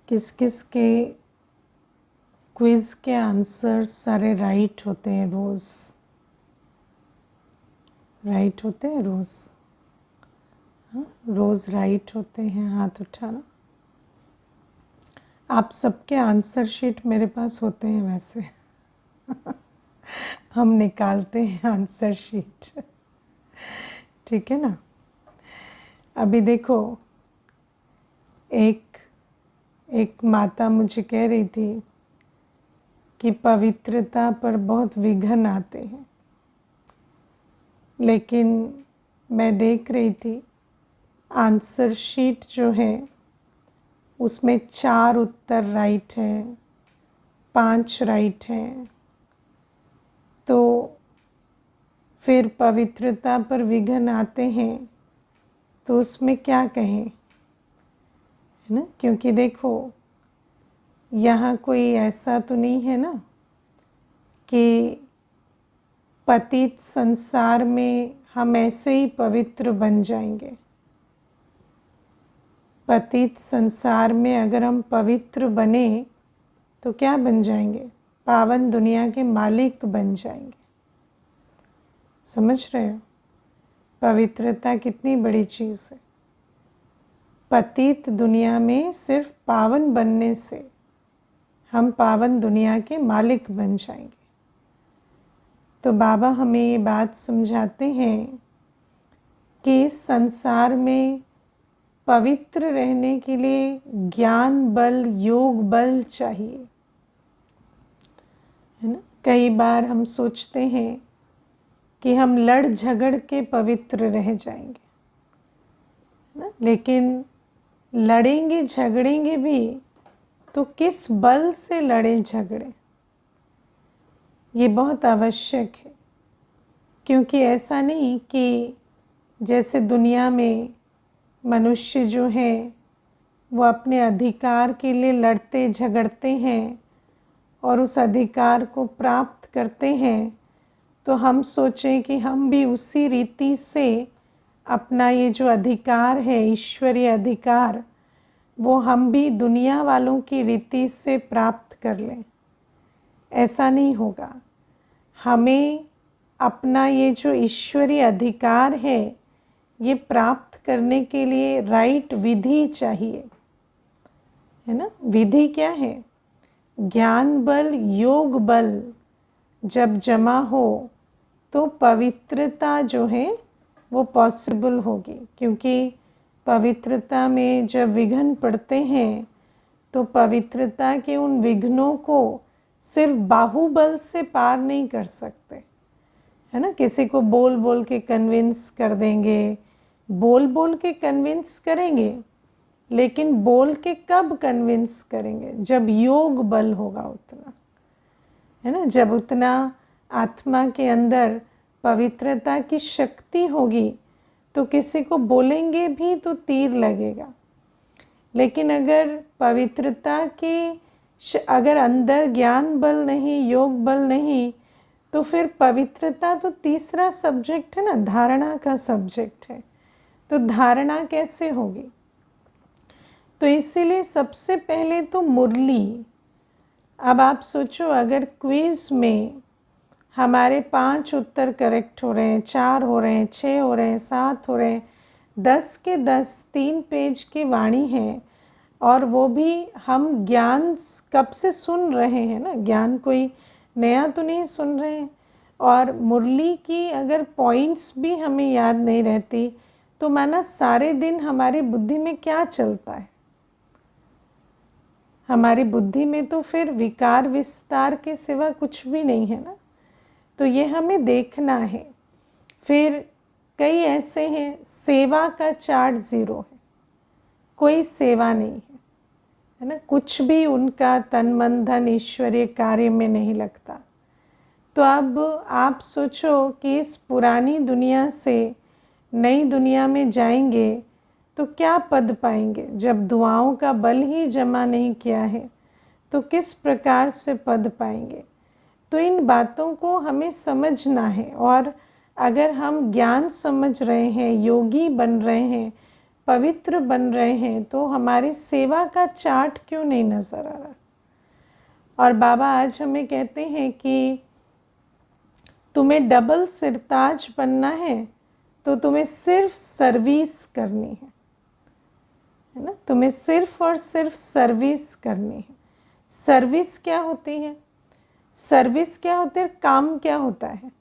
किस किस के क्विज़ के आंसर सारे राइट होते हैं रोज़? राइट होते हैं रोज़? हाँ, रोज़ राइट होते हैं, हाथ उठाना। आप सबके आंसर शीट मेरे पास होते हैं वैसे। हम निकालते हैं आंसर शीट। ठीक है ना। अभी देखो, एक माता मुझे कह रही थी कि पवित्रता पर बहुत विघ्न आते हैं, लेकिन मैं देख रही थी आंसर शीट जो है उसमें 4 उत्तर राइट हैं, 5 राइट हैं। तो फिर पवित्रता पर विघ्न आते हैं तो उसमें क्या कहें, है ना। क्योंकि देखो, यहाँ कोई ऐसा तो नहीं है ना कि पतित संसार में हम ऐसे ही पवित्र बन जाएंगे। पतित संसार में अगर हम पवित्र बने तो क्या बन जाएंगे? पावन दुनिया के मालिक बन जाएंगे। समझ रहे हो पवित्रता कितनी बड़ी चीज़ है। पतित दुनिया में सिर्फ पावन बनने से हम पावन दुनिया के मालिक बन जाएंगे। तो बाबा हमें ये बात समझाते हैं कि इस संसार में पवित्र रहने के लिए ज्ञान बल, योग बल चाहिए, है ना। कई बार हम सोचते हैं कि हम लड़ झगड़ के पवित्र रह जाएंगे, है ना। लेकिन लड़ेंगे झगड़ेंगे भी तो किस बल से लड़ें झगड़ें, ये बहुत आवश्यक है। क्योंकि ऐसा नहीं कि जैसे दुनिया में मनुष्य जो है वो अपने अधिकार के लिए लड़ते झगड़ते हैं और उस अधिकार को प्राप्त करते हैं, तो हम सोचें कि हम भी उसी रीति से अपना ये जो अधिकार है, ईश्वरीय अधिकार, वो हम भी दुनिया वालों की रीति से प्राप्त कर लें। ऐसा नहीं होगा। हमें अपना ये जो ईश्वरीय अधिकार है ये प्राप्त करने के लिए राइट विधि चाहिए, है ना। विधि क्या है? ज्ञान बल, योग बल जब जमा हो तो पवित्रता जो है वो पॉसिबल होगी। क्योंकि पवित्रता में जब विघ्न पड़ते हैं तो पवित्रता के उन विघ्नों को सिर्फ बाहुबल से पार नहीं कर सकते, है ना। किसी को बोल बोल के कन्विंस कर देंगे, बोल बोल के कन्विंस करेंगे, लेकिन बोल के कब कन्विंस करेंगे? जब योग बल होगा उतना, है ना। जब उतना आत्मा के अंदर पवित्रता की शक्ति होगी तो किसी को बोलेंगे भी तो तीर लगेगा। लेकिन अगर पवित्रता की अगर अंदर ज्ञान बल नहीं, योग बल नहीं, तो फिर पवित्रता तो तीसरा सब्जेक्ट है ना, धारणा का सब्जेक्ट है। तो धारणा कैसे होगी? तो इसीलिए सबसे पहले तो मुरली। अब आप सोचो, अगर क्विज में हमारे 5 उत्तर करेक्ट हो रहे हैं, 4 हो रहे हैं, 6 हो रहे हैं, 7 हो रहे हैं, 10 के 10 3 पेज की वाणी है, और वो भी हम ज्ञान कब से सुन रहे हैं ना, ज्ञान कोई नया तो नहीं सुन रहे हैं। और मुरली की अगर पॉइंट्स भी हमें याद नहीं रहती तो माना सारे दिन हमारी बुद्धि में क्या चलता है? हमारी बुद्धि में तो फिर विकार विस्तार के सिवा कुछ भी नहीं है ना। तो ये हमें देखना है। फिर कई ऐसे हैं सेवा का चार्ट 0 है, कोई सेवा नहीं है ना। कुछ भी उनका तन मन धन ईश्वरीय कार्य में नहीं लगता। तो अब आप सोचो कि इस पुरानी दुनिया से नई दुनिया में जाएंगे तो क्या पद पाएंगे? जब दुआओं का बल ही जमा नहीं किया है तो किस प्रकार से पद पाएंगे? तो इन बातों को हमें समझना है। और अगर हम ज्ञान समझ रहे हैं, योगी बन रहे हैं, पवित्र बन रहे हैं तो हमारी सेवा का चार्ट क्यों नहीं नज़र आ रहा। और बाबा आज हमें कहते हैं कि तुम्हें डबल सिरताज बनना है तो तुम्हें सिर्फ सर्विस करनी है ना। तुम्हें सिर्फ और सिर्फ सर्विस करनी है। सर्विस क्या होती है? सर्विस क्या होती है? काम क्या होता है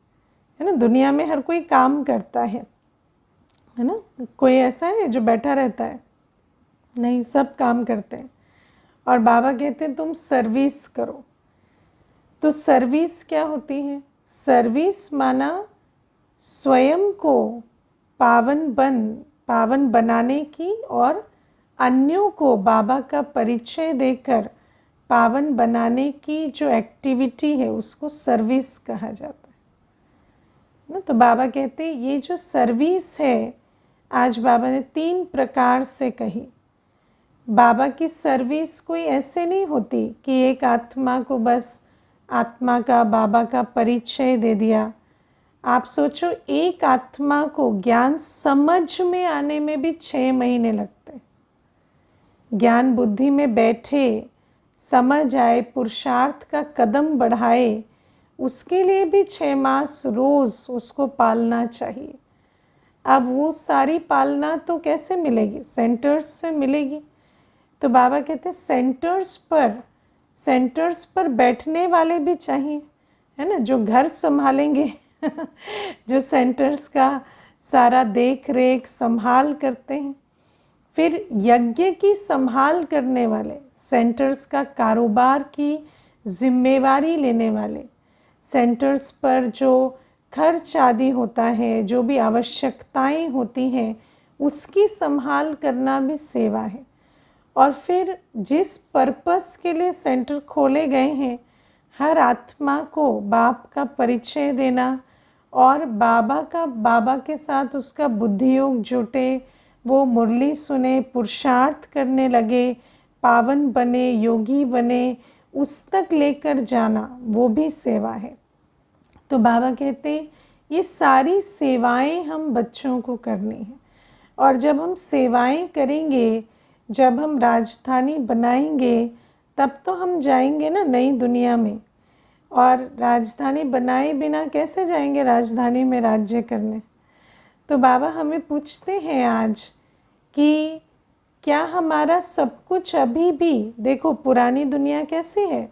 ना। दुनिया में हर कोई काम करता है ना। कोई ऐसा है जो बैठा रहता है? नहीं, सब काम करते हैं। और बाबा कहते हैं तुम सर्विस करो। तो सर्विस क्या होती है? सर्विस माना स्वयं को पावन बनाने की और अन्यों को बाबा का परिचय देकर पावन बनाने की जो एक्टिविटी है उसको सर्विस कहा जाता है ना। तो बाबा कहते हैं ये जो सर्विस है, आज बाबा ने 3 प्रकार से कही। बाबा की सर्विस कोई ऐसे नहीं होती कि एक आत्मा को बस आत्मा का बाबा का परिचय दे दिया। आप सोचो, एक आत्मा को ज्ञान समझ में आने में भी 6 महीने लगते हैं। ज्ञान बुद्धि में बैठे, समझ आए, पुरुषार्थ का कदम बढ़ाए, उसके लिए भी 6 मास रोज़ उसको पालना चाहिए। अब वो सारी पालना तो कैसे मिलेगी? सेंटर्स से मिलेगी। तो बाबा कहते हैं सेंटर्स पर बैठने वाले भी चाहिए, है ना, जो घर संभालेंगे जो सेंटर्स का सारा देख रेख संभाल करते हैं। फिर यज्ञ की संभाल करने वाले, सेंटर्स का कारोबार की जिम्मेवारी लेने वाले, सेंटर्स पर जो खर्च आदि होता है, जो भी आवश्यकताएं होती हैं, उसकी संभाल करना भी सेवा है। और फिर जिस पर्पस के लिए सेंटर खोले गए हैं, हर आत्मा को बाप का परिचय देना और बाबा के साथ उसका बुद्धि योग जुटे, वो मुरली सुने, पुरुषार्थ करने लगे, पावन बने, योगी बने, उस तक लेकर जाना, वो भी सेवा है। तो बाबा कहते ये सारी सेवाएं हम बच्चों को करनी है। और जब हम सेवाएं करेंगे, जब हम राजधानी बनाएंगे, तब तो हम जाएंगे ना नई दुनिया में। और राजधानी बनाए बिना कैसे जाएंगे राजधानी में राज्य करने। तो बाबा हमें पूछते हैं आज कि क्या हमारा सब कुछ अभी भी, देखो पुरानी दुनिया कैसी है,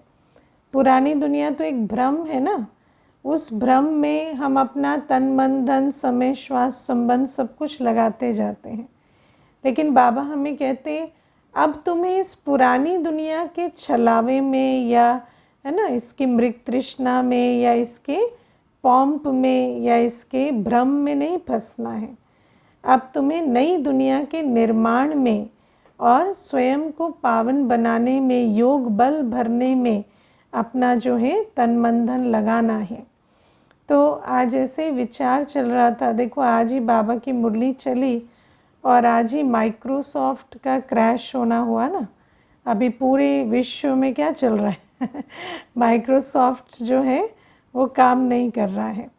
पुरानी दुनिया तो एक भ्रम है ना। उस भ्रम में हम अपना तन मन धन समय श्वास संबंध सब कुछ लगाते जाते हैं। लेकिन बाबा हमें कहते हैं अब तुम्हें इस पुरानी दुनिया के छलावे में, या है ना, इसकी मृग तृष्णा में, या इसके पॉम्प में, या इसके भ्रम में नहीं फंसना है। अब तुम्हें नई दुनिया के निर्माण में और स्वयं को पावन बनाने में, योग बल भरने में अपना जो है तन मन धन लगाना है। तो आज ऐसे विचार चल रहा था, देखो आज ही बाबा की मुरली चली और आज ही माइक्रोसॉफ्ट का क्रैश होना हुआ ना। अभी पूरे विश्व में क्या चल रहा है माइक्रोसॉफ्ट जो है वो काम नहीं कर रहा है।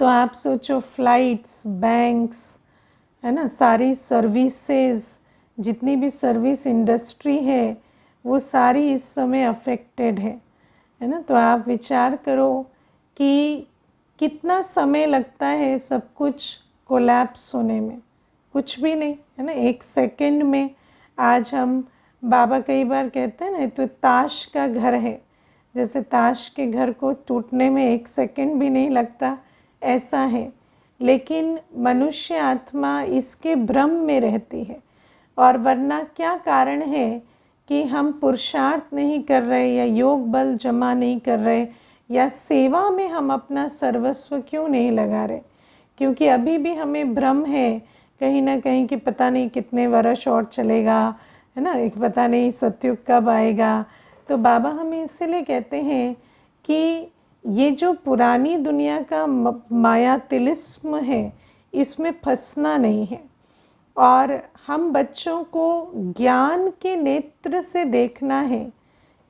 तो आप सोचो, फ्लाइट्स, बैंक्स, है ना, सारी सर्विसेज, जितनी भी सर्विस इंडस्ट्री है वो सारी इस समय अफेक्टेड है ना। तो आप विचार करो कि कितना समय लगता है सब कुछ कोलैप्स होने में। कुछ भी नहीं, है ना, 1 सेकंड में। आज हम बाबा कई बार कहते हैं ना, तो ताश का घर है, जैसे ताश के घर को टूटने में 1 सेकंड भी नहीं लगता, ऐसा है। लेकिन मनुष्य आत्मा इसके भ्रम में रहती है। और वरना क्या कारण है कि हम पुरुषार्थ नहीं कर रहे, या योग बल जमा नहीं कर रहे, या सेवा में हम अपना सर्वस्व क्यों नहीं लगा रहे? क्योंकि अभी भी हमें भ्रम है कहीं ना कहीं कि पता नहीं कितने वर्ष और चलेगा, है ना, एक पता नहीं सतयुग कब आएगा। तो बाबा हमें इसलिए कहते हैं कि ये जो पुरानी दुनिया का माया तिलिस्म है, इसमें फंसना नहीं है। और हम बच्चों को ज्ञान के नेत्र से देखना है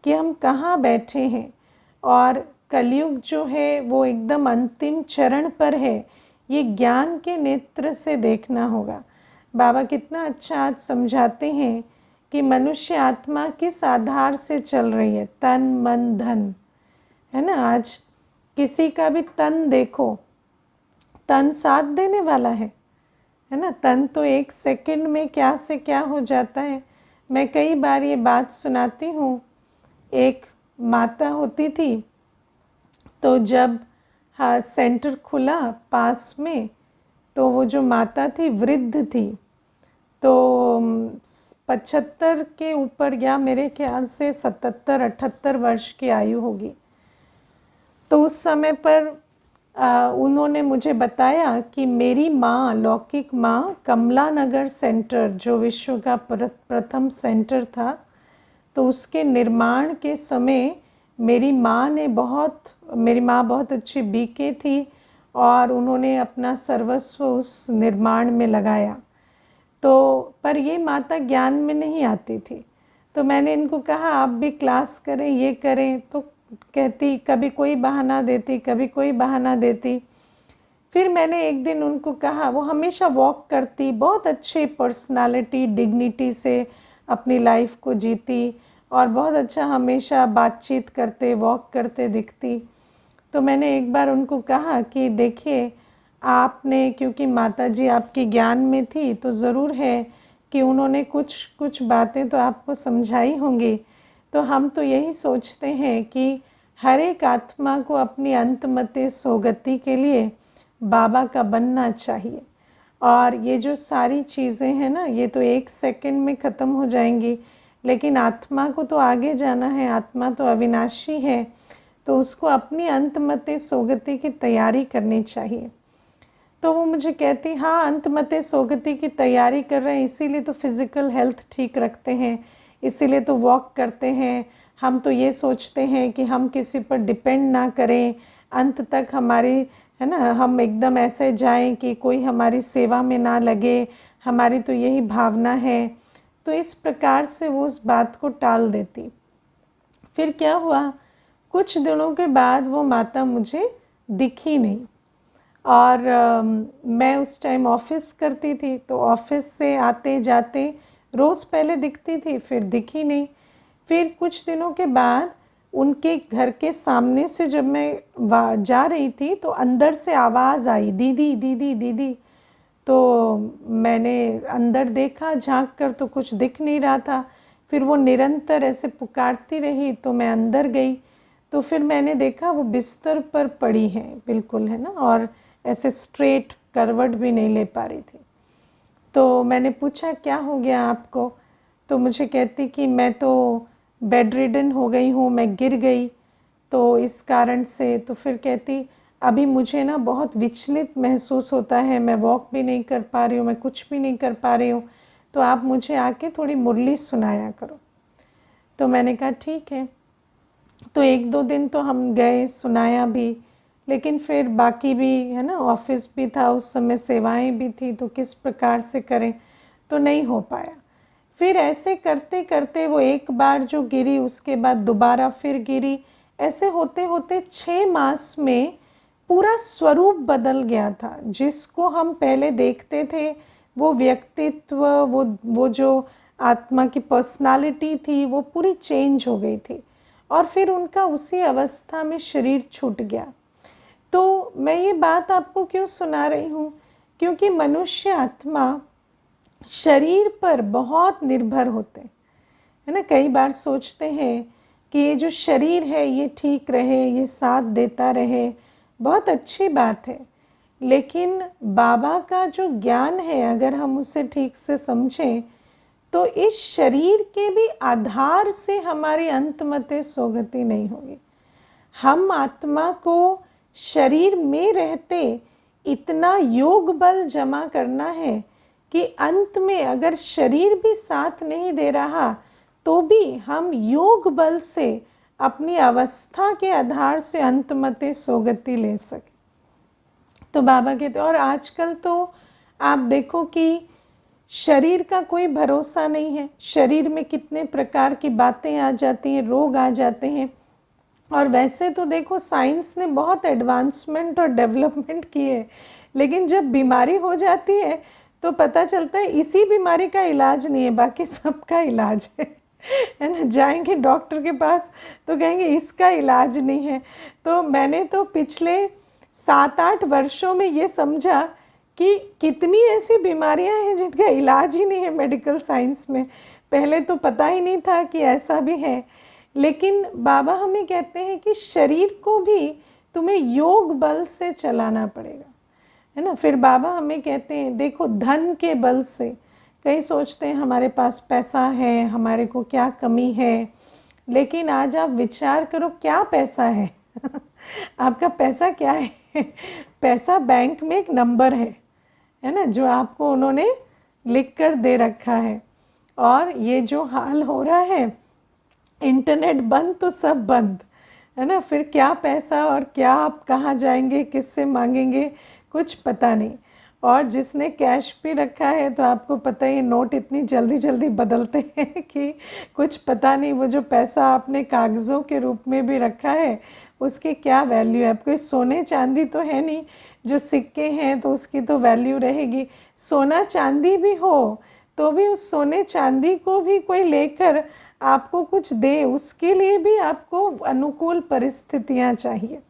कि हम कहाँ बैठे हैं। और कलयुग जो है वो एकदम अंतिम चरण पर है, ये ज्ञान के नेत्र से देखना होगा। बाबा कितना अच्छा आज समझाते हैं कि मनुष्य आत्मा किस आधार से चल रही है, तन मन धन, है ना। आज किसी का भी तन देखो, तन साथ देने वाला है ना। तन तो एक सेकंड में क्या से क्या हो जाता है। मैं कई बार ये बात सुनाती हूँ। एक माता होती थी, तो जब हाँ सेंटर खुला पास में, तो वो जो माता थी वृद्ध थी, तो 75 के ऊपर या मेरे ख्याल से 77-78 वर्ष की आयु होगी। तो उस समय पर उन्होंने मुझे बताया कि मेरी माँ, लौकिक माँ, कमला नगर सेंटर जो विश्व का प्रथम सेंटर था, तो उसके निर्माण के समय मेरी माँ बहुत अच्छी बीके थी और उन्होंने अपना सर्वस्व उस निर्माण में लगाया। तो पर ये माता ज्ञान में नहीं आती थी। तो मैंने इनको कहा आप भी क्लास करें, ये करें, तो कहती कभी कोई बहाना देती, कभी कोई बहाना देती। फिर मैंने एक दिन उनको कहा, वो हमेशा वॉक करती, बहुत अच्छे पर्सनालिटी, डिग्निटी से अपनी लाइफ को जीती और बहुत अच्छा हमेशा बातचीत करते, वॉक करते दिखती। तो मैंने एक बार उनको कहा कि देखिए आपने, क्योंकि माताजी आपकी ज्ञान में थी, तो ज़रूर है कि उन्होंने कुछ कुछ बातें तो आपको समझाई होंगी। तो हम तो यही सोचते हैं कि हर एक आत्मा को अपनी अंतमते सोगति के लिए बाबा का बनना चाहिए। और ये जो सारी चीज़ें हैं ना, ये तो एक सेकंड में ख़त्म हो जाएंगी, लेकिन आत्मा को तो आगे जाना है। आत्मा तो अविनाशी है, तो उसको अपनी अंतमते सोगति की तैयारी करनी चाहिए। तो वो मुझे कहती, हाँ अंतमते सोगति की तैयारी कर रहे हैं, इसीलिए तो फिज़िकल हेल्थ ठीक रखते हैं, इसीलिए तो वॉक करते हैं। हम तो ये सोचते हैं कि हम किसी पर डिपेंड ना करें, अंत तक हमारी, है ना, हम एकदम ऐसे जाएं कि कोई हमारी सेवा में ना लगे, हमारी तो यही भावना है। तो इस प्रकार से वो उस बात को टाल देती। फिर क्या हुआ, कुछ दिनों के बाद वो माता मुझे दिखी नहीं। और मैं उस टाइम ऑफिस करती थी, तो ऑफिस से आते जाते रोज़ पहले दिखती थी, फिर दिखी नहीं। फिर कुछ दिनों के बाद उनके घर के सामने से जब मैं जा रही थी, तो अंदर से आवाज़ आई, दीदी दीदी दीदी। तो मैंने अंदर देखा झांक कर, तो कुछ दिख नहीं रहा था। फिर वो निरंतर ऐसे पुकारती रही, तो मैं अंदर गई। तो फिर मैंने देखा वो बिस्तर पर पड़ी है बिल्कुल, है ना, और ऐसे स्ट्रेट करवट भी नहीं ले पा रही थी। तो मैंने पूछा क्या हो गया आपको। तो मुझे कहती कि मैं तो बेड रिडन हो गई हूँ, मैं गिर गई, तो इस कारण से। तो फिर कहती अभी मुझे ना बहुत विचलित महसूस होता है, मैं वॉक भी नहीं कर पा रही हूँ, मैं कुछ भी नहीं कर पा रही हूँ, तो आप मुझे आके थोड़ी मुरली सुनाया करो। तो मैंने कहा ठीक है। तो 1-2 दिन तो हम गए, सुनाया भी, लेकिन फिर बाकी भी, है ना, ऑफिस भी था उस समय, सेवाएं भी थी, तो किस प्रकार से करें, तो नहीं हो पाया। फिर ऐसे करते करते वो एक बार जो गिरी, उसके बाद दोबारा फिर गिरी। ऐसे होते होते 6 मास में पूरा स्वरूप बदल गया था। जिसको हम पहले देखते थे, वो व्यक्तित्व, वो जो आत्मा की पर्सनालिटी थी, वो पूरी चेंज हो गई थी। और फिर उनका उसी अवस्था में शरीर छूट गया। तो मैं ये बात आपको क्यों सुना रही हूँ, क्योंकि मनुष्य आत्मा शरीर पर बहुत निर्भर होते हैं, है ना। कई बार सोचते हैं कि ये जो शरीर है ये ठीक रहे, ये साथ देता रहे, बहुत अच्छी बात है। लेकिन बाबा का जो ज्ञान है, अगर हम उसे ठीक से समझें, तो इस शरीर के भी आधार से हमारी अंतमते सोगति नहीं होगी। हम आत्मा को शरीर में रहते इतना योग बल जमा करना है कि अंत में अगर शरीर भी साथ नहीं दे रहा, तो भी हम योग बल से अपनी अवस्था के आधार से अंतमते सोगति ले सके। तो बाबा कहते, और आजकल तो आप देखो कि शरीर का कोई भरोसा नहीं है। शरीर में कितने प्रकार की बातें आ जाती हैं, रोग आ जाते हैं। और वैसे तो देखो साइंस ने बहुत एडवांसमेंट और डेवलपमेंट की है, लेकिन जब बीमारी हो जाती है तो पता चलता है इसी बीमारी का इलाज नहीं है, बाकी सबका इलाज है ना। जाएंगे डॉक्टर के पास तो कहेंगे इसका इलाज नहीं है। तो मैंने तो पिछले 7-8 वर्षों में ये समझा कि कितनी ऐसी बीमारियां हैं जिनका इलाज ही नहीं है मेडिकल साइंस में। पहले तो पता ही नहीं था कि ऐसा भी है। लेकिन बाबा हमें कहते हैं कि शरीर को भी तुम्हें योग बल से चलाना पड़ेगा, है ना। फिर बाबा हमें कहते हैं देखो धन के बल से, कई सोचते हैं हमारे पास पैसा है, हमारे को क्या कमी है, लेकिन आज आप विचार करो क्या पैसा है आपका पैसा क्या है पैसा बैंक में एक नंबर है ना, जो आपको उन्होंने लिख कर दे रखा है। और ये जो हाल हो रहा है, इंटरनेट बंद तो सब बंद, है ना। फिर क्या पैसा और क्या आप कहाँ जाएंगे, किससे मांगेंगे, कुछ पता नहीं। और जिसने कैश भी रखा है तो आपको पता ही नोट इतनी जल्दी जल्दी बदलते हैं कि कुछ पता नहीं वो जो पैसा आपने कागज़ों के रूप में भी रखा है उसकी क्या वैल्यू है। कोई सोने चांदी तो है नहीं, जो सिक्के हैं तो उसकी तो वैल्यू रहेगी। सोना चांदी भी हो तो भी उस सोने चांदी को भी कोई लेकर आपको कुछ दे, उसके लिए भी आपको अनुकूल परिस्थितियाँ चाहिए।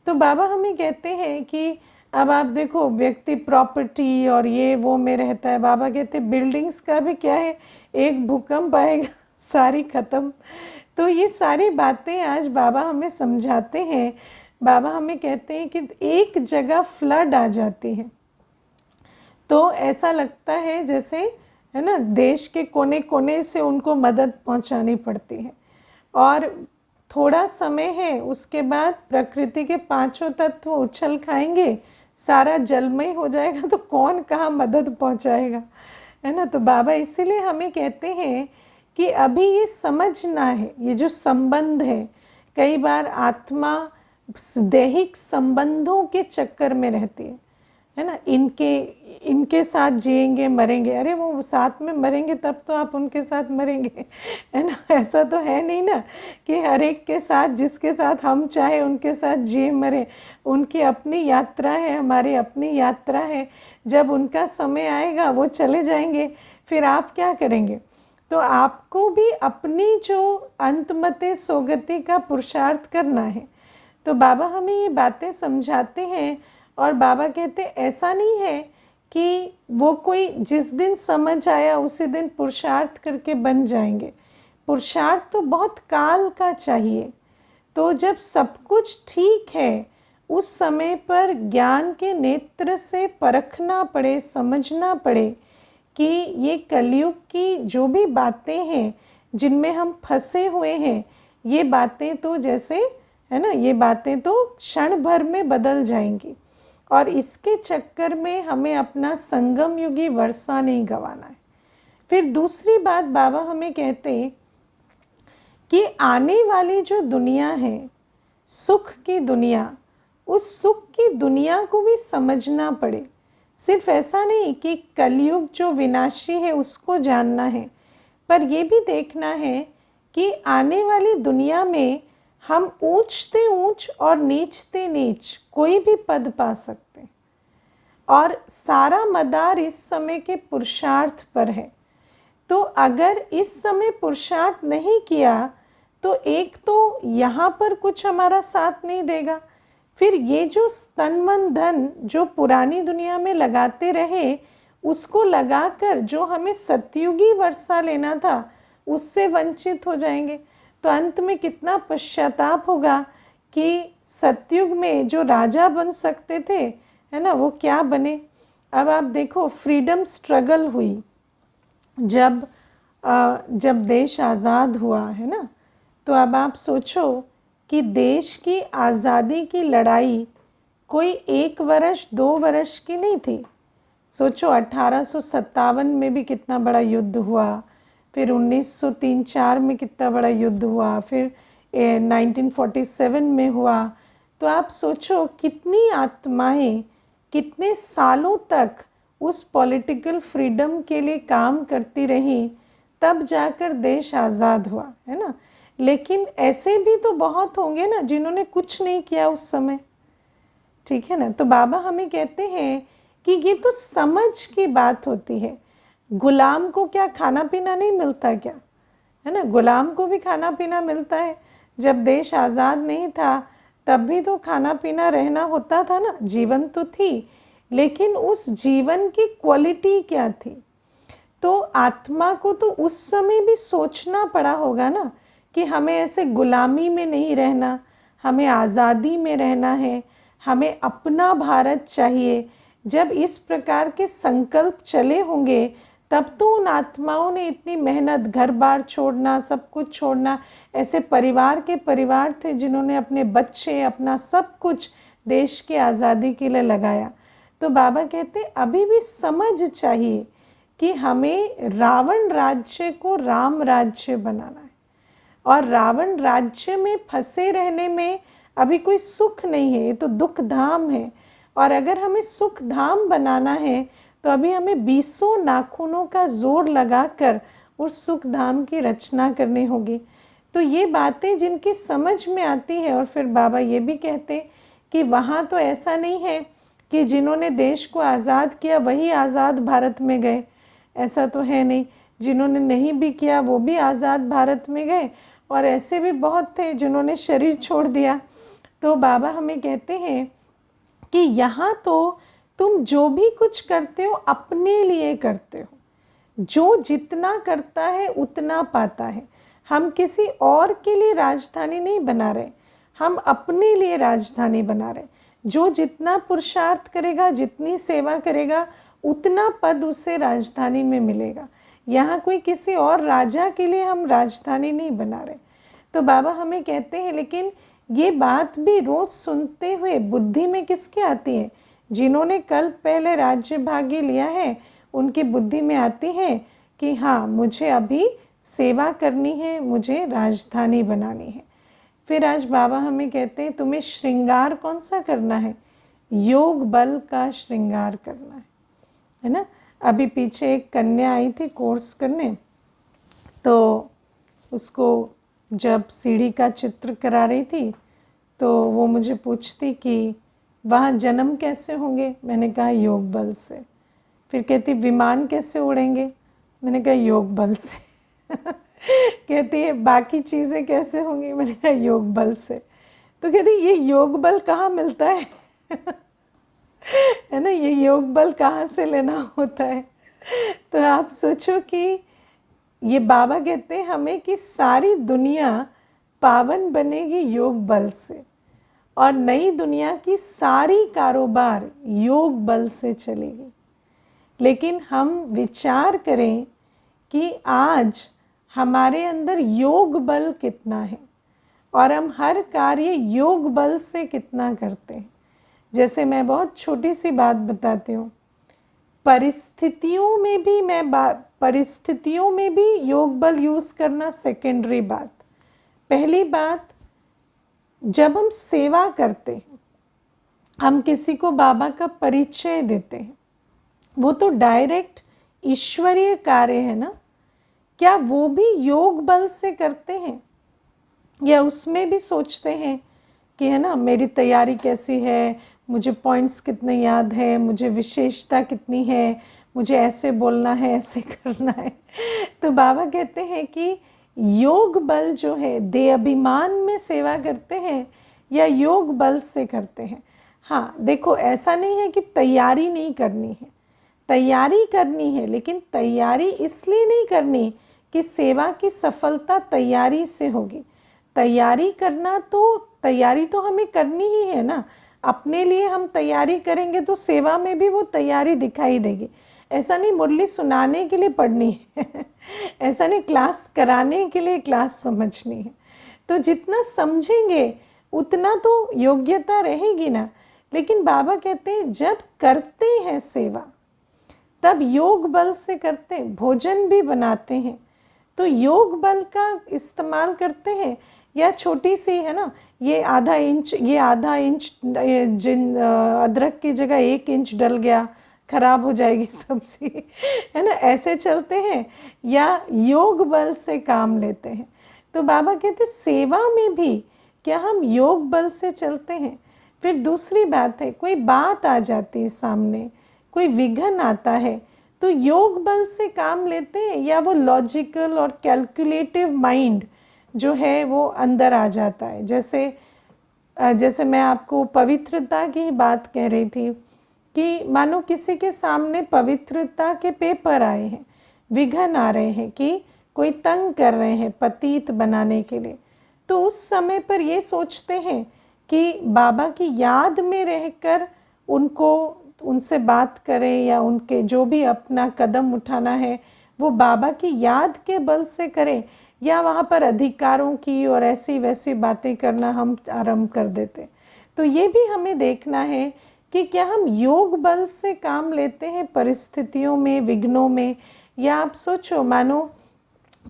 तो बाबा हमें कहते हैं कि अब आप देखो व्यक्ति प्रॉपर्टी और ये वो में रहता है, बाबा कहते हैं बिल्डिंग्स का भी क्या है, एक भूकंप आएगा सारी ख़त्म। तो ये सारी बातें आज बाबा हमें समझाते हैं। बाबा हमें कहते हैं कि एक जगह फ्लड आ जाती है तो ऐसा लगता है जैसे, है ना, देश के कोने कोने से उनको मदद पहुंचानी पड़ती है। और थोड़ा समय है, उसके बाद प्रकृति के 5 तत्व उछल खाएंगे, सारा जलमय हो जाएगा, तो कौन कहाँ मदद पहुंचाएगा, है ना। तो बाबा इसीलिए हमें कहते हैं कि अभी ये समझना है, ये जो संबंध है, कई बार आत्मा दैहिक संबंधों के चक्कर में रहती है ना। इनके साथ जिएंगे मरेंगे, अरे वो साथ में मरेंगे तब तो आप उनके साथ मरेंगे, है ना। ऐसा तो है नहीं ना कि हर एक के साथ, जिसके साथ हम चाहे उनके साथ जिए मरे। उनकी अपनी यात्रा है, हमारी अपनी यात्रा है। जब उनका समय आएगा वो चले जाएंगे, फिर आप क्या करेंगे। तो आपको भी अपनी जो अंतमते सोगति का पुरुषार्थ करना है। तो बाबा हमें ये बातें समझाते हैं। और बाबा कहते ऐसा नहीं है कि वो कोई जिस दिन समझ आया उसी दिन पुरुषार्थ करके बन जाएंगे। पुरुषार्थ तो बहुत काल का चाहिए। तो जब सब कुछ ठीक है उस समय पर ज्ञान के नेत्र से परखना पड़े, समझना पड़े कि ये कलयुग की जो भी बातें हैं जिनमें हम फंसे हुए हैं, ये बातें तो जैसे, है ना, ये बातें तो क्षण भर में बदल जाएंगी। और इसके चक्कर में हमें अपना संगम युगी वर्षा नहीं गंवाना है। फिर दूसरी बात बाबा हमें कहते हैं कि आने वाली जो दुनिया है, सुख की दुनिया, उस सुख की दुनिया को भी समझना पड़े। सिर्फ ऐसा नहीं कि कलयुग जो विनाशी है उसको जानना है, पर ये भी देखना है कि आने वाली दुनिया में हम ऊंचते ऊंच और नीचते नीच कोई भी पद पा सकते हैं। और सारा मदार इस समय के पुरुषार्थ पर है। तो अगर इस समय पुरुषार्थ नहीं किया तो एक तो यहाँ पर कुछ हमारा साथ नहीं देगा, फिर ये जो तन मन धन जो पुरानी दुनिया में लगाते रहे उसको लगाकर जो हमें सतयुगी वर्षा लेना था उससे वंचित हो जाएंगे। तो अंत में कितना पश्चाताप होगा कि सतयुग में जो राजा बन सकते थे, है ना, वो क्या बने। अब आप देखो फ्रीडम स्ट्रगल हुई जब देश आज़ाद हुआ, है ना। तो अब आप सोचो कि देश की आज़ादी की लड़ाई कोई 1 वर्ष 2 वर्ष की नहीं थी। सोचो 1857 में भी कितना बड़ा युद्ध हुआ, फिर 1903-4 में कितना बड़ा युद्ध हुआ, फिर 1947 में हुआ। तो आप सोचो कितनी आत्माएं कितने सालों तक उस पॉलिटिकल फ्रीडम के लिए काम करती रही, तब जाकर देश आज़ाद हुआ, है ना। लेकिन ऐसे भी तो बहुत होंगे ना जिन्होंने कुछ नहीं किया उस समय, ठीक है ना। तो बाबा हमें कहते हैं कि ये तो समझ की बात होती है। गुलाम को क्या खाना पीना नहीं मिलता क्या, है ना? गुलाम को भी खाना पीना मिलता है। जब देश आज़ाद नहीं था तब भी तो खाना पीना रहना होता था ना, जीवन तो थी, लेकिन उस जीवन की क्वालिटी क्या थी? तो आत्मा को तो उस समय भी सोचना पड़ा होगा ना कि हमें ऐसे गुलामी में नहीं रहना, हमें आज़ादी में रहना है, हमें अपना भारत चाहिए। जब इस प्रकार के संकल्प चले होंगे तब तो उन आत्माओं ने इतनी मेहनत, घर बार छोड़ना, सब कुछ छोड़ना, ऐसे परिवार के परिवार थे जिन्होंने अपने बच्चे, अपना सब कुछ देश की आज़ादी के लिए लगाया। तो बाबा कहते अभी भी समझ चाहिए कि हमें रावण राज्य को राम राज्य बनाना है, और रावण राज्य में फंसे रहने में अभी कोई सुख नहीं है, ये तो दुख धाम है। और अगर हमें सुख धाम बनाना है तो अभी हमें 20 नाखूनों का जोर लगाकर उस सुख धाम की रचना करनी होगी। तो ये बातें जिनकी समझ में आती है, और फिर बाबा ये भी कहते कि वहाँ तो ऐसा नहीं है कि जिन्होंने देश को आज़ाद किया वही आज़ाद भारत में गए, ऐसा तो है नहीं। जिन्होंने नहीं भी किया वो भी आज़ाद भारत में गए, और ऐसे भी बहुत थे जिन्होंने शरीर छोड़ दिया। तो बाबा हमें कहते हैं कि यहाँ तो तुम जो भी कुछ करते हो अपने लिए करते हो, जो जितना करता है उतना पाता है। हम किसी और के लिए राजधानी नहीं बना रहे, हम अपने लिए राजधानी बना रहे। जो जितना पुरुषार्थ करेगा, जितनी सेवा करेगा, उतना पद उसे राजधानी में मिलेगा। यहाँ कोई किसी और राजा के लिए हम राजधानी नहीं बना रहे। तो बाबा हमें कहते हैं, लेकिन ये बात भी रोज़ सुनते हुए बुद्धि में किसके आती है? जिन्होंने कल पहले राज्य भाग्य लिया है उनकी बुद्धि में आती है कि हाँ, मुझे अभी सेवा करनी है, मुझे राजधानी बनानी है। फिर आज बाबा हमें कहते हैं तुम्हें श्रृंगार कौन सा करना है? योग बल का श्रृंगार करना है ना? अभी पीछे एक कन्या आई थी कोर्स करने, तो उसको जब सीढ़ी का चित्र करा रही थी तो वो मुझे पूछती कि वहाँ जन्म कैसे होंगे? मैंने कहा योग बल से। फिर कहती विमान कैसे उड़ेंगे? मैंने कहा योग बल से। कहती है बाकी चीज़ें कैसे होंगी? मैंने कहा योग बल से। तो कहती ये योग बल कहाँ मिलता है? है ना, ये योग बल कहाँ से लेना होता है? तो आप सोचो कि ये बाबा कहते हैं हमें कि सारी दुनिया पावन बनेगी योग बल से, और नई दुनिया की सारी कारोबार योग बल से चलेगी। लेकिन हम विचार करें कि आज हमारे अंदर योग बल कितना है और हम हर कार्य योग बल से कितना करते हैं। जैसे मैं बहुत छोटी सी बात बताती हूँ, परिस्थितियों में भी योग बल यूज़ करना सेकेंडरी बात। पहली बात, जब हम सेवा करते हैं, हम किसी को बाबा का परिचय देते हैं, वो तो डायरेक्ट ईश्वरीय कार्य है ना। क्या वो भी योग बल से करते हैं, या उसमें भी सोचते हैं कि है ना मेरी तैयारी कैसी है, मुझे पॉइंट्स कितने याद है, मुझे विशेषता कितनी है, मुझे ऐसे बोलना है, ऐसे करना है। तो बाबा कहते हैं कि योग बल जो है दे अभिमान में सेवा करते हैं या योग बल से करते हैं। हाँ देखो, ऐसा नहीं है कि तैयारी नहीं करनी है, तैयारी करनी है, लेकिन तैयारी इसलिए नहीं करनी कि सेवा की सफलता तैयारी से होगी। तैयारी तो हमें करनी ही है ना। अपने लिए हम तैयारी करेंगे तो सेवा में भी वो तैयारी दिखाई देगी। ऐसा नहीं मुरली सुनाने के लिए पढ़नी है ऐसा नहीं क्लास कराने के लिए क्लास समझनी है। तो जितना समझेंगे उतना तो योग्यता रहेगी ना। लेकिन बाबा कहते हैं जब करते हैं सेवा तब योग बल से करते हैं, भोजन भी बनाते हैं तो योग बल का इस्तेमाल करते हैं। या छोटी सी है ना, ये आधा इंच जिन अदरक की जगह 1 इंच डल गया, खराब हो जाएगी सब्जी, है ना, ऐसे चलते हैं या योग बल से काम लेते हैं। तो बाबा कहते सेवा में भी क्या हम योग बल से चलते हैं। फिर दूसरी बात है, कोई बात आ जाती है सामने, कोई विघ्न आता है तो योग बल से काम लेते हैं या वो लॉजिकल और कैलकुलेटिव माइंड जो है वो अंदर आ जाता है। जैसे मैं आपको पवित्रता की बात कह रही थी कि मानो किसी के सामने पवित्रता के पेपर आए हैं, विघ्न आ रहे हैं कि कोई तंग कर रहे हैं पतित बनाने के लिए, तो उस समय पर ये सोचते हैं कि बाबा की याद में रहकर उनसे बात करें या उनके जो भी अपना कदम उठाना है वो बाबा की याद के बल से करें, या वहाँ पर अधिकारों की और ऐसी वैसी बातें करना हम आरंभ कर देते। तो ये भी हमें देखना है कि क्या हम योग बल से काम लेते हैं परिस्थितियों में, विघ्नों में। या आप सोचो, मानो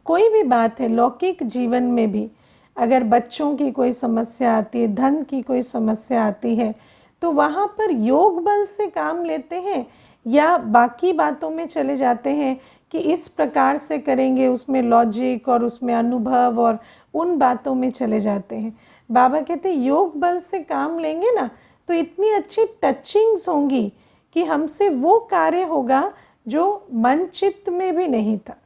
कोई भी बात है लौकिक जीवन में भी, अगर बच्चों की कोई समस्या आती है, धन की कोई समस्या आती है, तो वहाँ पर योग बल से काम लेते हैं या बाकी बातों में चले जाते हैं कि इस प्रकार से करेंगे, उसमें लॉजिक और उसमें अनुभव और उन बातों में चले जाते हैं। बाबा कहते हैं योग बल से काम लेंगे ना तो इतनी अच्छी टचिंग्स होंगी कि हमसे वो कार्य होगा जो मन चित्त में भी नहीं था।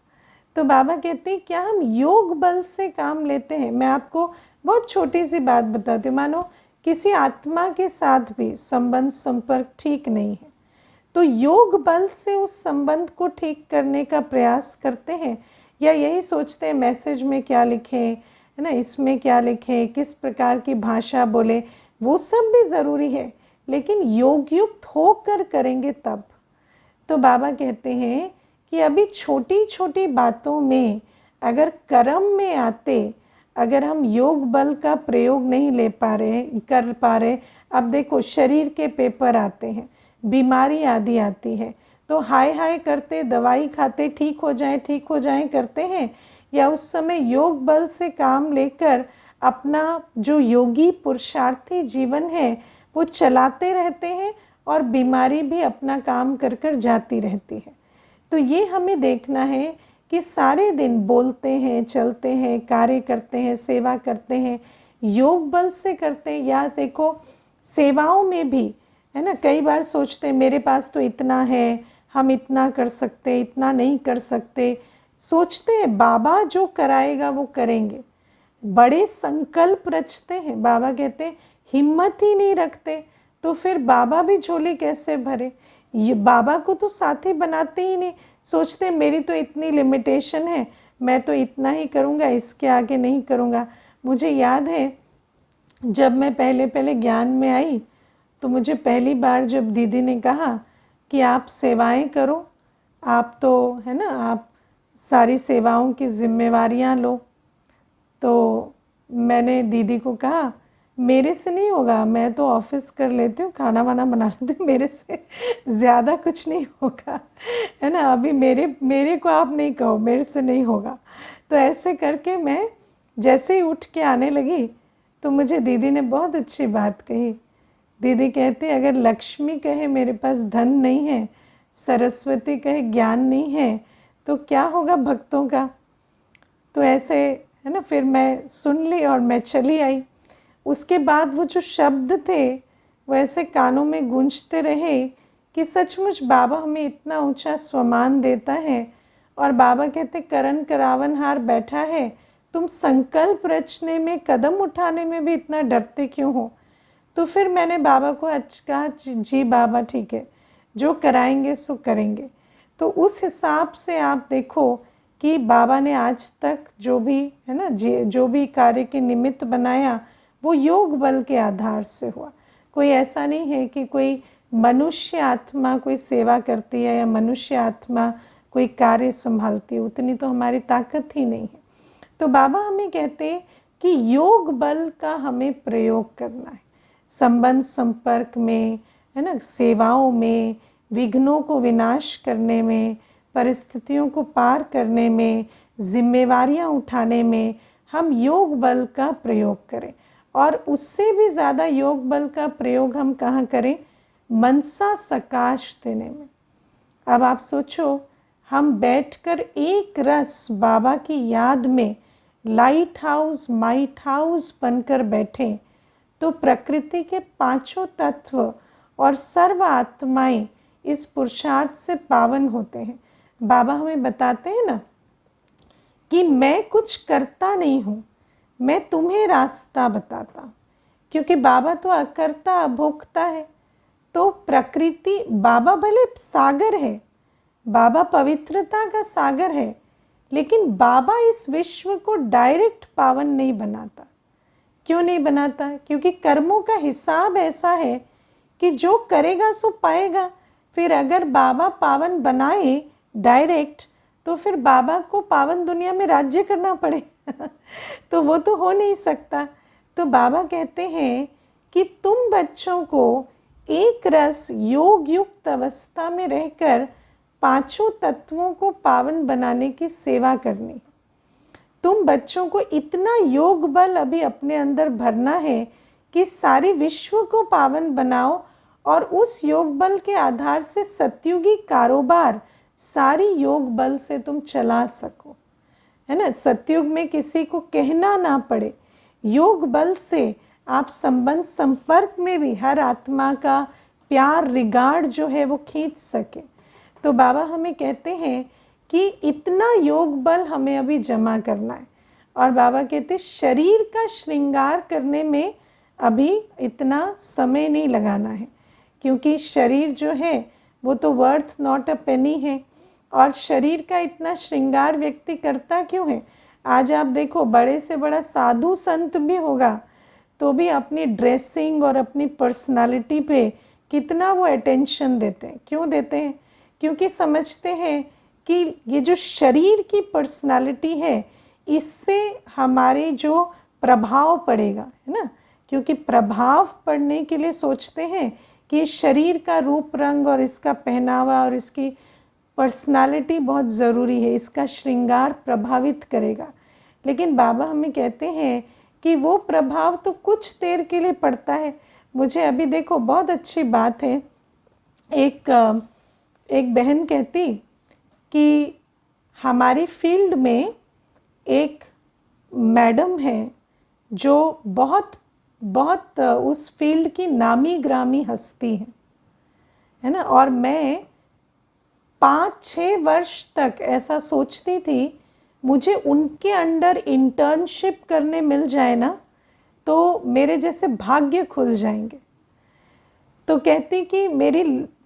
तो बाबा कहते हैं क्या हम योग बल से काम लेते हैं। मैं आपको बहुत छोटी सी बात बताती हूँ। मानो किसी आत्मा के साथ भी संबंध संपर्क ठीक नहीं है, तो योग बल से उस संबंध को ठीक करने का प्रयास करते हैं, या यही सोचते हैं मैसेज में क्या लिखें, है ना, इसमें क्या लिखें, किस प्रकार की भाषा बोले, वो सब भी ज़रूरी है, लेकिन योग युक्त होकर करेंगे तब। तो बाबा कहते हैं कि अभी छोटी छोटी बातों में अगर कर्म में आते, अगर हम योग बल का प्रयोग नहीं कर पा रहे, अब देखो शरीर के पेपर आते हैं, बीमारी आदि आती है, तो हाय हाय करते, दवाई खाते, ठीक हो जाएं करते हैं, या उस समय योग बल से काम लेकर अपना जो योगी पुरुषार्थी जीवन है वो चलाते रहते हैं और बीमारी भी अपना काम कर कर जाती रहती है। तो ये हमें देखना है कि सारे दिन बोलते हैं, चलते हैं, कार्य करते हैं, सेवा करते हैं, योग बल से करते हैं। या देखो सेवाओं में भी, है ना, कई बार सोचते हैं मेरे पास तो इतना है, हम इतना कर सकते, इतना नहीं कर सकते, सोचते हैं बाबा जो कराएगा वो करेंगे, बड़े संकल्प रचते हैं। बाबा कहते हैं हिम्मत ही नहीं रखते, तो फिर बाबा भी झोले कैसे भरे। ये बाबा को तो साथी बनाते ही नहीं, सोचते मेरी तो इतनी लिमिटेशन है, मैं तो इतना ही करूँगा, इसके आगे नहीं करूँगा। मुझे याद है जब मैं पहले ज्ञान में आई तो मुझे पहली बार जब दीदी ने कहा कि आप सेवाएं करो, आप तो, है ना, आप सारी सेवाओं की जिम्मेवारियां लो, तो मैंने दीदी को कहा मेरे से नहीं होगा, मैं तो ऑफिस कर लेती हूँ, खाना वाना बना लेती हूँ, मेरे से ज़्यादा कुछ नहीं होगा, है ना, अभी मेरे को आप नहीं कहो, मेरे से नहीं होगा। तो ऐसे करके मैं जैसे ही उठ के आने लगी तो मुझे दीदी ने बहुत अच्छी बात कही। दीदी कहती अगर लक्ष्मी कहे मेरे पास धन नहीं है, सरस्वती कहे ज्ञान नहीं है, तो क्या होगा भक्तों का। तो ऐसे, है ना, फिर मैं सुन ली और मैं चली आई। उसके बाद वो जो शब्द थे वो ऐसे कानों में गूंजते रहे कि सचमुच बाबा हमें इतना ऊंचा स्वमान देता है। और बाबा कहते करण करावनहार बैठा है, तुम संकल्प रचने में, कदम उठाने में भी इतना डरते क्यों हो। तो फिर मैंने बाबा को कहा जी बाबा ठीक है, जो कराएंगे सो करेंगे। तो उस हिसाब से आप देखो कि बाबा ने आज तक जो भी, है ना, जो भी कार्य के निमित्त बनाया वो योग बल के आधार से हुआ। कोई ऐसा नहीं है कि कोई मनुष्य आत्मा कोई सेवा करती है या मनुष्य आत्मा कोई कार्य संभालती है, उतनी तो हमारी ताकत ही नहीं है। तो बाबा हमें कहते हैं कि योग बल का हमें प्रयोग करना है, संबंध संपर्क में, है ना, सेवाओं में, विघ्नों को विनाश करने में, परिस्थितियों को पार करने में, जिम्मेवारियां उठाने में हम योग बल का प्रयोग करें। और उससे भी ज़्यादा योग बल का प्रयोग हम कहाँ करें, मनसा सकाश देने में। अब आप सोचो, हम बैठकर एक रस बाबा की याद में लाइट हाउस माइट हाउस बनकर बैठें, तो प्रकृति के पांचों तत्व और सर्व आत्माएं इस पुरुषार्थ से पावन होते हैं। बाबा हमें बताते हैं ना कि मैं कुछ करता नहीं हूँ, मैं तुम्हें रास्ता बताता, क्योंकि बाबा तो अकर्ता अभोक्ता है। तो प्रकृति, बाबा भले सागर है, बाबा पवित्रता का सागर है, लेकिन बाबा इस विश्व को डायरेक्ट पावन नहीं बनाता। क्यों नहीं बनाता? क्योंकि कर्मों का हिसाब ऐसा है कि जो करेगा सो पाएगा। फिर अगर बाबा पावन बनाए डायरेक्ट, तो फिर बाबा को पावन दुनिया में राज्य करना पड़े तो वो तो हो नहीं सकता। तो बाबा कहते हैं कि तुम बच्चों को एक रस योग युक्त अवस्था में रहकर पांचों तत्वों को पावन बनाने की सेवा करनी। तुम बच्चों को इतना योग बल अभी अपने अंदर भरना है कि सारे विश्व को पावन बनाओ, और उस योग बल के आधार से सतयुगी कारोबार सारी योग बल से तुम चला सको, है ना। सतयुग में किसी को कहना ना पड़े, योग बल से आप संबंध संपर्क में भी हर आत्मा का प्यार रिगार्ड जो है वो खींच सके। तो बाबा हमें कहते हैं कि इतना योग बल हमें अभी जमा करना है। और बाबा कहते हैं शरीर का श्रृंगार करने में अभी इतना समय नहीं लगाना है, क्योंकि शरीर जो है वो तो वर्थ नॉट अ पेनी है। और शरीर का इतना श्रृंगार व्यक्ति करता क्यों है? आज आप देखो, बड़े से बड़ा साधु संत भी होगा तो भी अपनी ड्रेसिंग और अपनी पर्सनालिटी पे कितना वो अटेंशन देते हैं। क्यों देते हैं? क्योंकि समझते हैं कि ये जो शरीर की पर्सनालिटी है, इससे हमारे जो प्रभाव पड़ेगा, है ना। क्योंकि प्रभाव पड़ने के लिए सोचते हैं कि शरीर का रूप रंग और इसका पहनावा और इसकी पर्सनालिटी बहुत ज़रूरी है, इसका श्रृंगार प्रभावित करेगा। लेकिन बाबा हमें कहते हैं कि वो प्रभाव तो कुछ देर के लिए पड़ता है। मुझे अभी देखो, बहुत अच्छी बात है, एक बहन कहती कि हमारी फील्ड में एक मैडम है जो बहुत बहुत उस फील्ड की नामी ग्रामी हस्ती है ना। और मैं 5-6 वर्ष तक ऐसा सोचती थी, मुझे उनके अंडर इंटर्नशिप करने मिल जाए ना तो मेरे जैसे भाग्य खुल जाएंगे। तो कहती कि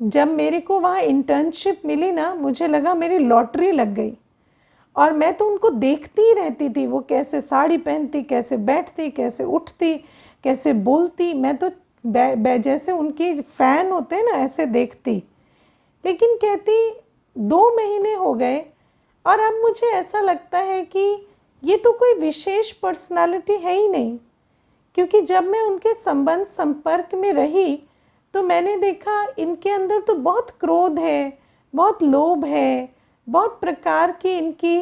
जब मेरे को वहाँ इंटर्नशिप मिली ना, मुझे लगा मेरी लॉटरी लग गई। और मैं तो उनको देखती ही रहती थी, वो कैसे साड़ी पहनती, कैसे बैठती, कैसे उठती, कैसे बोलती। मैं तो जैसे उनकी फ़ैन होते हैं ना, ऐसे देखती। लेकिन कहती 2 महीने हो गए और अब मुझे ऐसा लगता है कि ये तो कोई विशेष पर्सनालिटी है ही नहीं। क्योंकि जब मैं उनके संबंध संपर्क में रही तो मैंने देखा इनके अंदर तो बहुत क्रोध है, बहुत लोभ है, बहुत प्रकार की इनकी,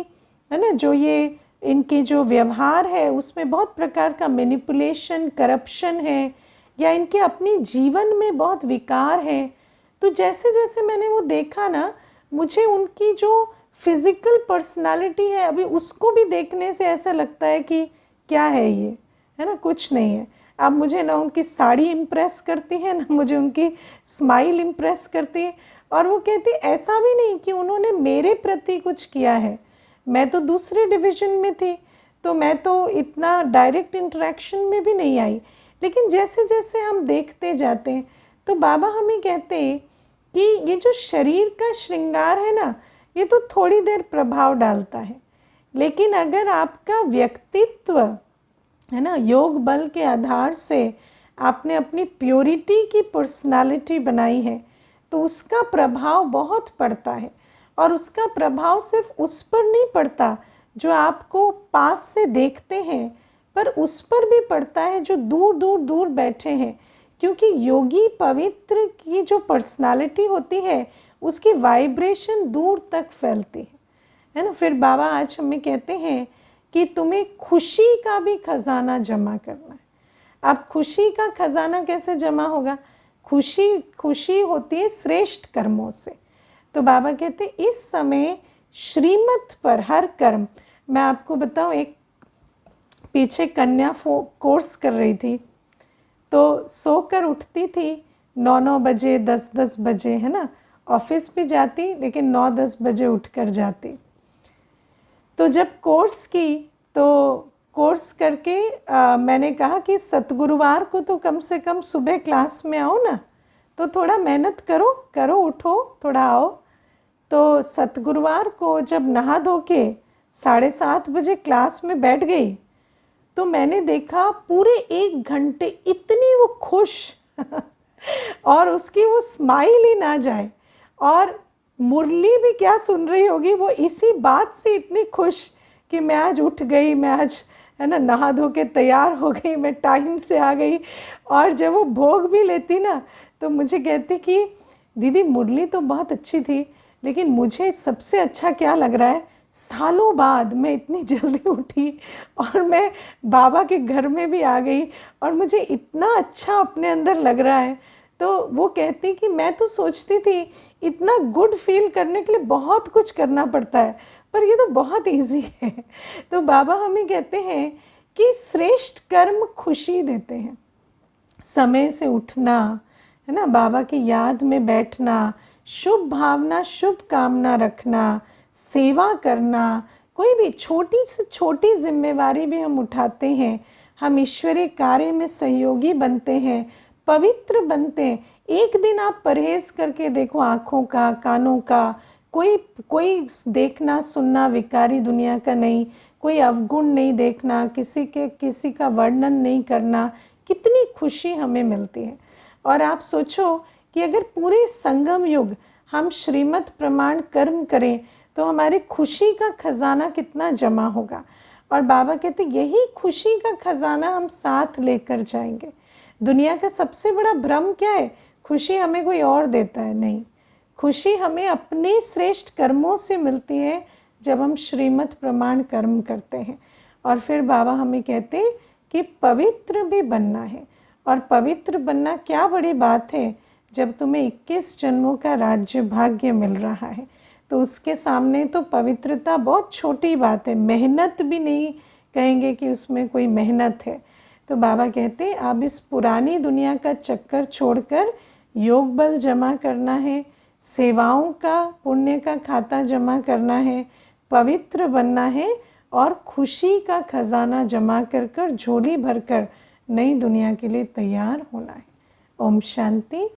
है ना, जो ये इनकी जो व्यवहार है उसमें बहुत प्रकार का मैनिपुलेशन, करप्शन है, या इनके अपनी जीवन में बहुत विकार है। तो जैसे जैसे मैंने वो देखा ना, मुझे उनकी जो फिज़िकल पर्सनालिटी है अभी उसको भी देखने से ऐसा लगता है कि क्या है ये, है ना, कुछ नहीं है। अब मुझे ना उनकी साड़ी इम्प्रेस करती है, ना मुझे उनकी स्माइल इम्प्रेस करती है। और वो कहती ऐसा भी नहीं कि उन्होंने मेरे प्रति कुछ किया है, मैं तो दूसरे डिवीज़न में थी, तो मैं तो इतना डायरेक्ट इंटरेक्शन में भी नहीं आई। लेकिन जैसे जैसे हम देखते जाते हैं तो बाबा हमें कहते हैं कि ये जो शरीर का श्रृंगार है ना, ये तो थोड़ी देर प्रभाव डालता है। लेकिन अगर आपका व्यक्तित्व, है ना, योग बल के आधार से आपने अपनी प्योरिटी की पर्सनालिटी बनाई है, तो उसका प्रभाव बहुत पड़ता है। और उसका प्रभाव सिर्फ उस पर नहीं पड़ता जो आपको पास से देखते हैं, पर उस पर भी पड़ता है जो दूर दूर दूर बैठे हैं। क्योंकि योगी पवित्र की जो पर्सनालिटी होती है उसकी वाइब्रेशन दूर तक फैलती है ना। फिर बाबा आज हमें कहते हैं कि तुम्हें खुशी का भी खजाना जमा करना है। अब खुशी का खजाना कैसे जमा होगा? खुशी होती है श्रेष्ठ कर्मों से। तो बाबा कहते इस समय श्रीमत पर हर कर्म, मैं आपको बताऊं, एक पीछे कन्या कोर्स कर रही थी, तो सोकर उठती थी 9-9 बजे, 10-10 बजे, है ना, ऑफिस भी जाती, लेकिन 9-10 बजे उठकर जाती। तो जब कोर्स की, तो कोर्स करके मैंने कहा कि सतगुरुवार को तो कम से कम सुबह क्लास में आओ ना, तो थोड़ा मेहनत करो उठो, थोड़ा आओ। तो सतगुरुवार को जब नहा धो के 7:30 बजे क्लास में बैठ गई, तो मैंने देखा पूरे 1 घंटे इतनी वो खुश और उसकी वो स्माइल ही ना जाए। और मुरली भी क्या सुन रही होगी, वो इसी बात से इतनी खुश कि मैं आज उठ गई, मैं आज है ना नहा धो के तैयार हो गई, मैं टाइम से आ गई। और जब वो भोग भी लेती ना, तो मुझे कहती कि दीदी मुरली तो बहुत अच्छी थी, लेकिन मुझे सबसे अच्छा क्या लग रहा है, सालों बाद मैं इतनी जल्दी उठी और मैं बाबा के घर में भी आ गई और मुझे इतना अच्छा अपने अंदर लग रहा है। तो वो कहती कि मैं तो सोचती थी इतना गुड फील करने के लिए बहुत कुछ करना पड़ता है, पर ये तो बहुत इजी है। तो बाबा हमें कहते हैं कि श्रेष्ठ कर्म खुशी देते हैं। समय से उठना, है ना, बाबा की याद में बैठना, शुभ भावना शुभ कामना रखना, सेवा करना, कोई भी छोटी से छोटी जिम्मेवारी भी हम उठाते हैं, हम ईश्वरीय कार्य में सहयोगी बनते हैं, पवित्र बनते हैं। एक दिन आप परहेज करके देखो, आँखों का, कानों का, कोई देखना सुनना विकारी दुनिया का नहीं, कोई अवगुण नहीं देखना, किसी का वर्णन नहीं करना, कितनी खुशी हमें मिलती है। और आप सोचो कि अगर पूरे संगम युग हम श्रीमद् प्रमाण कर्म करें, तो हमारी खुशी का खजाना कितना जमा होगा। और बाबा कहते यही खुशी का खजाना हम साथ लेकर जाएंगे। दुनिया का सबसे बड़ा भ्रम क्या है, खुशी हमें कोई और देता है, नहीं, खुशी हमें अपने श्रेष्ठ कर्मों से मिलती है, जब हम श्रीमद् प्रमाण कर्म करते हैं। और फिर बाबा हमें कहते हैं कि पवित्र भी बनना है। और पवित्र बनना क्या बड़ी बात है, जब तुम्हें 21 जन्मों का राज्य भाग्य मिल रहा है, तो उसके सामने तो पवित्रता बहुत छोटी बात है, मेहनत भी नहीं कहेंगे कि उसमें कोई मेहनत है। तो बाबा कहते हैं अब इस पुरानी दुनिया का चक्कर छोड़कर योग बल जमा करना है, सेवाओं का पुण्य का खाता जमा करना है, पवित्र बनना है और खुशी का खजाना जमा कर झोली भरकर नई दुनिया के लिए तैयार होना है। ओम शांति।